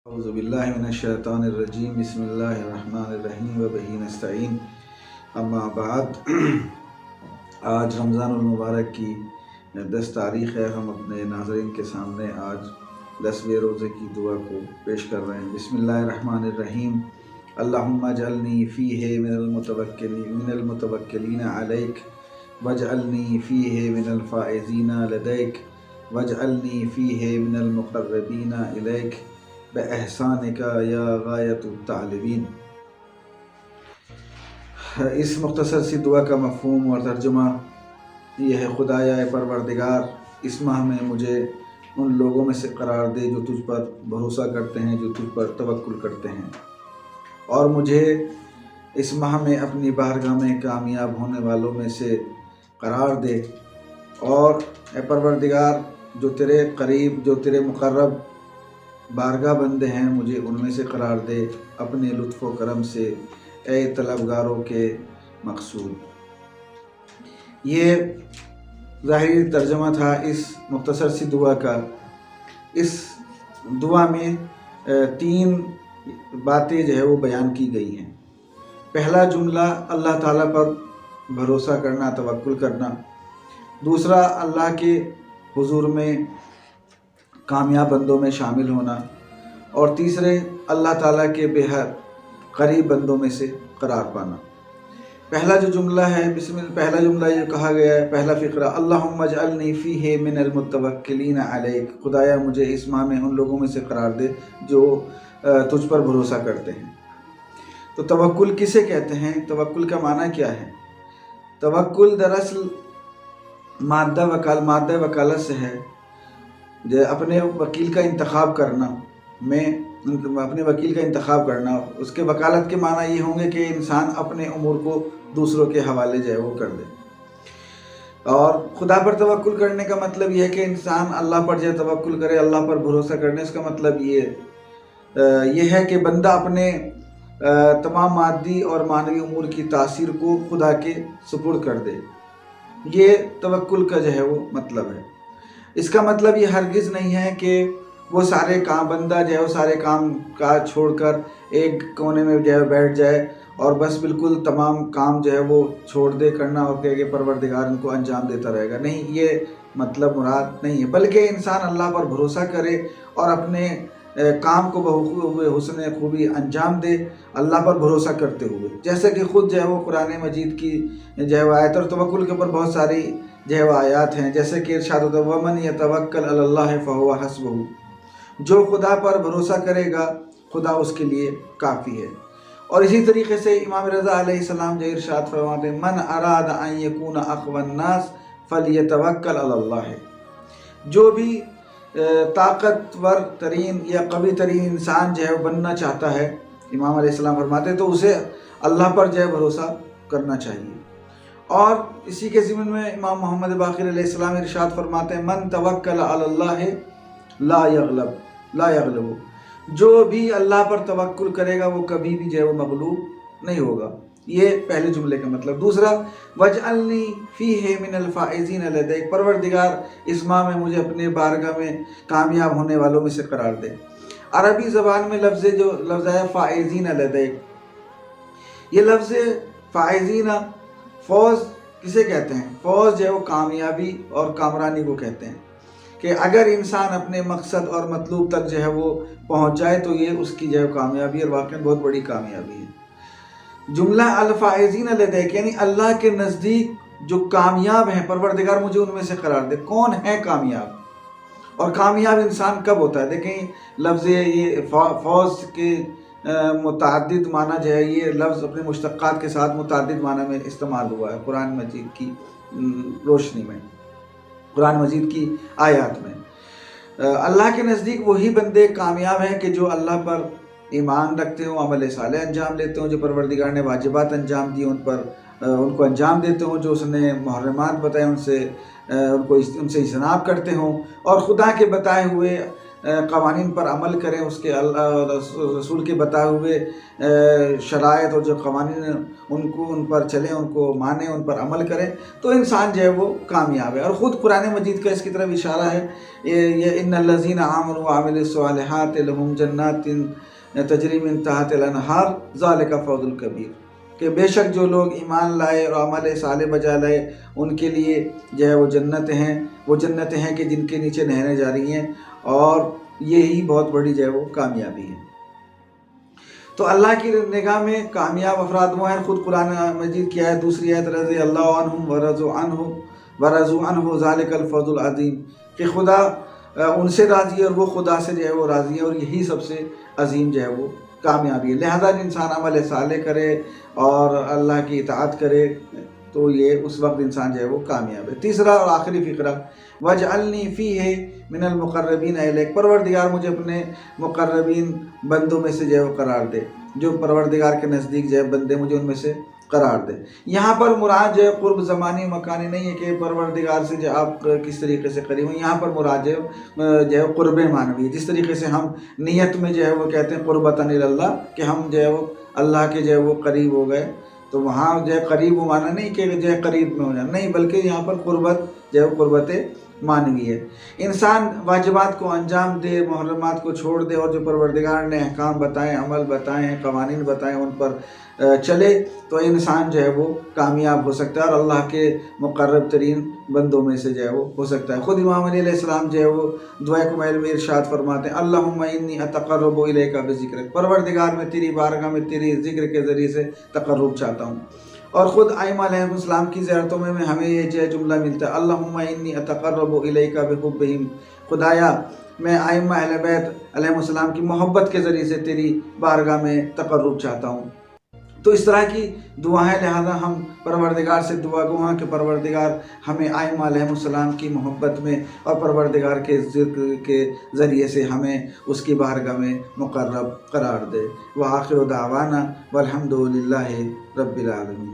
أعوذ بالله من الشيطان الرجيم بسم الله الرحمن الرحیم وبه نستعین اما بعد آج رمضان المبارک کی 10 تاریخ ہے۔ ہم اپنے ناظرین کے سامنے آج 10ویں روزے کی دعا کو پیش کر رہے ہیں۔ بسم اللہ الرحمن الرحیم اللہم اجعلنی فیہ من المتوکلین علیک واجعلنی فیہ من الفائزین لدیک واجعلنی فیہ من المقربین الیک بِإِحْسَانِكَ یا غایت الطالبین۔ اس مختصر سی دعا کا مفہوم اور ترجمہ یہ ہے: خدایا پروردگار، اس ماہ میں مجھے ان لوگوں میں سے قرار دے جو تجھ پر بھروسہ کرتے ہیں، جو تجھ پر توکل کرتے ہیں، اور مجھے اس ماہ میں اپنی بارگاہ میں کامیاب ہونے والوں میں سے قرار دے، اور اے پروردگار جو تیرے قریب، جو تیرے مقرب بارگاہ بندے ہیں، مجھے ان میں سے قرار دے اپنے لطف و کرم سے، اے طلبگاروں کے مقصود۔ یہ ظاہری ترجمہ تھا اس مختصر سی دعا کا۔ اس دعا میں 3 باتیں جو ہے وہ بیان کی گئی ہیں۔ پہلا جملہ اللہ تعالیٰ پر بھروسہ کرنا، توکل کرنا۔ دوسرا اللہ کے حضور میں کامیاب بندوں میں شامل ہونا، اور تیسرے اللہ تعالیٰ کے بے حد قریب بندوں میں سے قرار پانا۔ پہلا جو جملہ ہے، پہلا جملہ یہ کہا گیا ہے، پہلا فقرہ: اللہم اجعلنی فیہ من المتوکلین علیک، خدایا مجھے اس ماہ میں ان لوگوں میں سے قرار دے جو تجھ پر بھروسہ کرتے ہیں۔ تو توکل کسے کہتے ہیں؟ توکل کا معنی کیا ہے؟ توکل دراصل مادہ وکالت سے ہے، اپنے وکیل کا انتخاب کرنا، اپنے وکیل کا انتخاب کرنا۔ اس کے وکالت کے معنی یہ ہوں گے کہ انسان اپنے امور کو دوسروں کے حوالے جو ہے وہ کر دے۔ اور خدا پر توکل کرنے کا مطلب یہ ہے کہ انسان اللہ پر جو توکل کرے، اللہ پر بھروسہ کرنے، اس کا مطلب یہ ہے کہ بندہ اپنے تمام مادی اور معنوی امور کی تاثیر کو خدا کے سپرد کر دے۔ یہ توکل کا جو ہے وہ مطلب ہے۔ اس کا مطلب یہ ہرگز نہیں ہے کہ وہ سارے کام، بندہ جو ہے وہ سارے کام کاج چھوڑ کر ایک کونے میں جو ہے بیٹھ جائے اور بس بالکل تمام کام جو ہے وہ چھوڑ دے کرنا، اور کہ پروردگار ان کو انجام دیتا رہے گا۔ نہیں، یہ مطلب مراد نہیں ہے، بلکہ انسان اللہ پر بھروسہ کرے اور اپنے کام کو حسن خوبی انجام دے، اللہ پر بھروسہ کرتے ہوئے۔ جیسے کہ خود جو ہے وہ قرآن مجید کی جو ہے وہ آیت، اور توکل کے اوپر بہت ساری جو ہے وہ آیات ہیں، جیسے کہ ارشاد ہوتا ہے: وَمَنْ يَتَوَكَّلْ عَلَى اللَّهِ فَهُوَ حَسْبُهُ، جو خدا پر بھروسہ کرے گا خدا اس کے لیے کافی ہے۔ اور اسی طریقے سے امام رضا علیہ السلام جو ارشاد فرماتے ہیں: مَنْ أَرَادَ أَنْ يَكُونَ أَقْوَى النَّاسِ فَلْيَتَوَكَّلْ عَلَى اللَّهِ، جو بھی طاقتور ترین یا قوی ترین انسان جو ہے وہ بننا چاہتا ہے، امام علیہ السلام فرماتے ہیں، تو اسے اللہ پر جو ہے بھروسہ کرنا چاہیے۔ اور اسی کے ضمن میں امام محمد باقر علیہ السلام ارشاد فرماتے ہیں: من توکل علی اللہ لا یغلب، جو بھی اللہ پر توکل کرے گا وہ کبھی بھی جو ہے وہ مغلوب نہیں ہوگا۔ یہ پہلے جملے کا مطلب۔ دوسرا: وَاجْعَلْنِی فِیہ مِنَ الْفَائِزِینَ لَدَیک، پروردگار اس ماہ میں مجھے اپنے بارگاہ میں کامیاب ہونے والوں میں سے قرار دے۔ عربی زبان میں لفظ ہے فائزین لدیک، یہ لفظ فائزین، فوز کسے کہتے ہیں؟ فوز جو ہے وہ کامیابی اور کامرانی کو کہتے ہیں، کہ اگر انسان اپنے مقصد اور مطلوب تک جو ہے وہ پہنچ جائے تو یہ اس کی جو ہے کامیابی، اور واقعاً بہت بڑی کامیابی ہے۔ جملہ الفائزین لدیک یعنی اللہ کے نزدیک جو کامیاب ہیں، پروردگار مجھے ان میں سے قرار دے۔ کون ہے کامیاب؟ اور کامیاب انسان کب ہوتا ہے؟ دیکھیں لفظ یہ فوز کے متعدد معنی جو ہے، یہ لفظ اپنے مشتقات کے ساتھ متعدد معنی میں استعمال ہوا ہے قرآن مجید کی روشنی میں، قرآن مجید کی آیات میں۔ اللہ کے نزدیک وہی بندے کامیاب ہیں کہ جو اللہ پر ایمان رکھتے ہوں، عمل صالح انجام لیتے ہوں، جو پروردگار نے واجبات انجام دی ان کو انجام دیتے ہوں، جو اس نے محرمات بتائے ان سے اجتناب کرتے ہوں، اور خدا کے بتائے ہوئے قوانین پر عمل کریں، اس کے رسول کے بتائے ہوئے شرائط اور جو قوانین ان پر چلیں، ان کو مانیں، ان پر عمل کریں، تو انسان جو ہے وہ کامیاب ہے۔ اور خود قرآن مجید کا اس کی طرف اشارہ ہے، یہ ان الذین آمنوا وعملوا الصالحات لهم جنات تجری من تحتها الانہار ذالک فوز الکبیر، کہ بے شک جو لوگ ایمان لائے اور عمل صالح بجا لائے ان کے لیے جو ہے وہ جنتیں ہیں کہ جن کے نیچے نہریں جاری ہیں، اور یہی بہت بڑی جو ہے وہ کامیابی ہے۔ تو اللہ کی نگاہ میں کامیاب افراد وہ ہیں، خود قرآن مجید کی آیت دوسری آیت رضی اللہ عنہم ورضوا عنہ ذالک الفوز العظیم، کہ خدا ان سے راضی ہے اور وہ خدا سے جو ہے وہ راضی ہے، اور یہی سب سے عظیم جو ہے وہ کامیابی ہے۔ لہذا انسان عمل صالح کرے اور اللہ کی اطاعت کرے تو یہ اس وقت انسان جو ہے وہ کامیاب ہے۔ تیسرا اور آخری فقرہ، وَاجْعَلْنِي فِيهِ مِنَ الْمُقَرَّبِينَ إِلَيْكَ، پروردگار مجھے اپنے مقربین بندوں میں سے جو ہے وہ قرار دے، جو پروردگار کے نزدیک جو ہے بندے مجھے ان میں سے قرار دے۔ یہاں پر مراد جو ہے قرب زمانی مکانی نہیں ہے کہ پروردگار سے جو آپ کس طریقے سے قریب ہوں، یہاں پر مراد جو ہے قرب معنوی، جس طریقے سے ہم نیت میں جو ہے وہ کہتے ہیں قربتاً اللہ، کہ ہم جو ہے وہ اللہ کے جو ہے وہ قریب ہو گئے، تو وہاں جو ہے قریب ہو مانا نہیں کہ جو ہے قریب میں ہو جانا، نہیں، بلکہ یہاں پر قربت جو ہے قربت معنوی ہے۔ انسان واجبات کو انجام دے، محرمات کو چھوڑ دے، اور جو پروردگار نے احکام بتائے، عمل بتائے ہیں، قوانین بتائے ہیں، ان پر چلے، تو انسان جو ہے وہ کامیاب ہو سکتا ہے اور اللہ کے مقرب ترین بندوں میں سے جو ہے وہ ہو سکتا ہے۔ خود امام علی علیہ السلام جو ہے وہ دعائے کمیل میں ارشاد فرماتے ہیں، اللہم انی اتقرب الیک بذکرک، پروردگار میں تیری بارگاہ میں تیری ذکر کے ذریعے سے تقرب چاہتا ہوں۔ اور خود ائمہ علیہ السلام کی زیارتوں میں ہمیں یہ جو جملہ ملتا ہے، اللہم انی اتقرب الیک بحبہم، خدایا میں ائمہ اہل بیت علیہ السلام کی محبت کے ذریعے سے تیری بارگاہ میں تقرب چاہتا ہوں۔ تو اس طرح کی دعائیں، لہذا ہم پروردگار سے دعا گو ہیں کہ پروردگار ہمیں ائمہ علیہ السلام کی محبت میں اور پروردگار کے ذکر کے ذریعے سے ہمیں اس کی بارگاہ میں مقرب قرار دے۔ وآخر دعوانا والحمد للہ رب العالمین۔